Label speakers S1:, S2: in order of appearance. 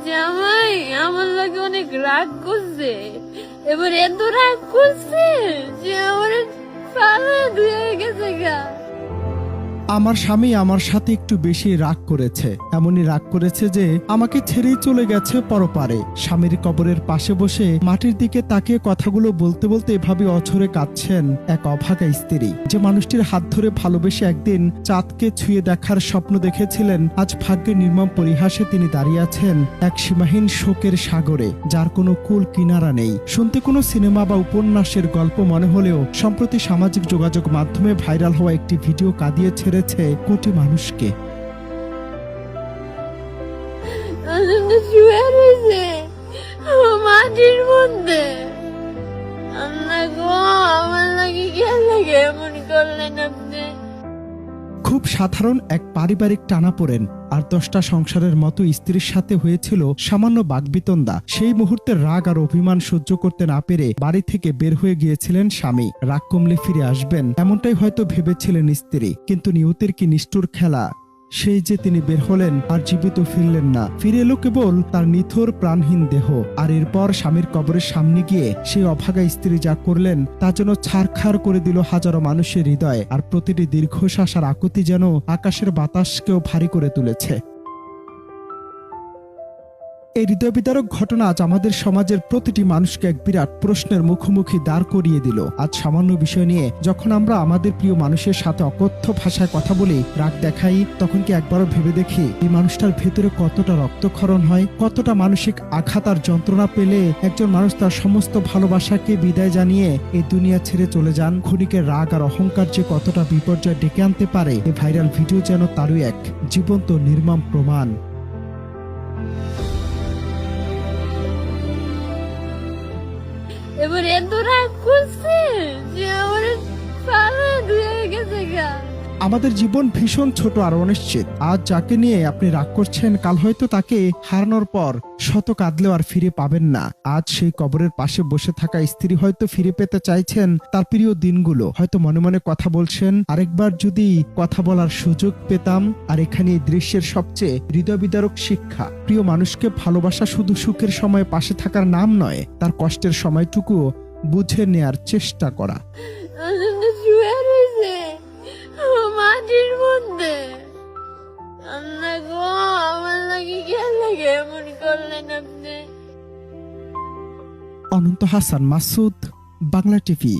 S1: জামাই আমার লাগে অনেক রাগ করছে, এবার এত রাগ করছে যে আমার পালা ধুয়ে গেছে গা।
S2: আমার স্বামী আমার সাথে একটু বেশি রাগ করেছে, এমনই রাগ করেছে যে আমাকে ছেড়েই চলে গেছে পরপারে। স্বামীর কবরের পাশে বসে মাটির দিকে তাকিয়ে কথাগুলো বলতে বলতে এভাবে অঝরে কাঁদছেন এক অভাগা স্ত্রী, যে মানুষটির হাত ধরে ভালোবেসে একদিন চাঁদকে ছুঁয়ে দেখার স্বপ্ন দেখেছিলেন। আজ ভাগ্যের নির্মম পরিহাসে তিনি দাঁড়িয়ে আছেন এক সীমাহীন শোকের সাগরে, যার কোনো কুল কিনারা নেই। শুনতে কোনো সিনেমা বা উপন্যাসের গল্প মনে হলেও সম্প্রতি সামাজিক যোগাযোগ মাধ্যমে ভাইরাল হওয়া একটি ভিডিও কাঁদিয়ে ছেড়েছে কোটি মানুষকে।
S1: শুয়ে রয়েছে মাটির মধ্যে। আল্লাহ গো, আমার লাগে কেন লাগে এমন করলেন আপনি?
S2: খুব সাধারণ এক পারিবারিক টানাপোড়েন আর 10টা সংসারের মতো স্ত্রীর সাথে হয়েছিল সামান্য বাকবিতণ্ডা। সেই মুহূর্তে রাগ আর অভিমান সহ্য করতে না পেরে বাড়ি থেকে বের হয়ে গিয়েছিলেন স্বামী। রাগ কমলে ফিরে আসবেন এমনটাই হয়তো ভেবেছিলেন স্ত্রী, কিন্তু নিয়তির কি নিষ্ঠুর খেলা। সেই যে তিনি বের হলেন আর জীবিত ফিরলেন না, ফিরে এলো কেবল তার নিথর প্রাণহীন দেহ। আর এরপর স্বামীর কবরের সামনে গিয়ে সেই অভাগা স্ত্রী যা করলেন তা যেন ছারখার করে দিল হাজারো মানুষের হৃদয়, আর প্রতিটি দীর্ঘশ্বাস আর আকুতি যেন আকাশের বাতাসকেও ভারী করে তুলেছে। এই হৃদয়বিদারক ঘটনা আজ আমাদের সমাজের প্রতিটি মানুষকে এক বিরাট প্রশ্নের মুখোমুখি দাঁড় করিয়ে দিল। আজ সামান্য বিষয় নিয়ে যখন আমরা আমাদের প্রিয় মানুষের সাথে অকথ্য ভাষায় কথা বলি, রাগ দেখাই, তখন কি একবারও ভেবে দেখি এই মানুষটার ভেতরে কতটা রক্তক্ষরণ হয়, কতটা মানসিক আঘাত আর যন্ত্রণা পেলে একজন মানুষ তার সমস্ত ভালোবাসাকে বিদায় জানিয়ে এই দুনিয়া ছেড়ে চলে যান। ক্ষণিকের রাগ আর অহংকার যে কতটা বিপর্যয় ডেকে আনতে পারে, এই ভাইরাল ভিডিও যেন তারই এক জীবন্ত নির্মম প্রমাণ।
S1: এবার এত রাগ করছে যে আমার পালা ধুয়ে গেছে গা।
S2: আমাদের জীবন ভীষণ ছোট আর অনিশ্চিত। আজ যাকে নিয়ে আপনি রাগ করছেন, কাল হয়তো তাকে হারানোর পর শত কাঁদলেও আর ফিরে পাবেন না। আজ সেই কবরের পাশে বসে থাকা স্ত্রী হয়তো ফিরে পেতে চাইছেন তার প্রিয় দিনগুলো, হয়তো মনে মনে কথা বলছেন আরেকবার যদি কথা বলার সুযোগ পেতাম। আর এখানে এই দৃশ্যের সবচেয়ে হৃদয়বিদারক শিক্ষা, প্রিয় মানুষকে ভালোবাসা শুধু সুখের সময় পাশে থাকার নাম নয়, তার কষ্টের সময়টুকু বুঝে নেয়ার চেষ্টা করা।
S1: শুয়ে রয়েছে মাটির মধ্যে। আল্লাহ গো, আমার লাগে কেন লাগে এমন করলেন আপনি?
S2: অনন্ত হাসান মাসুদ, বাংলা টিভি।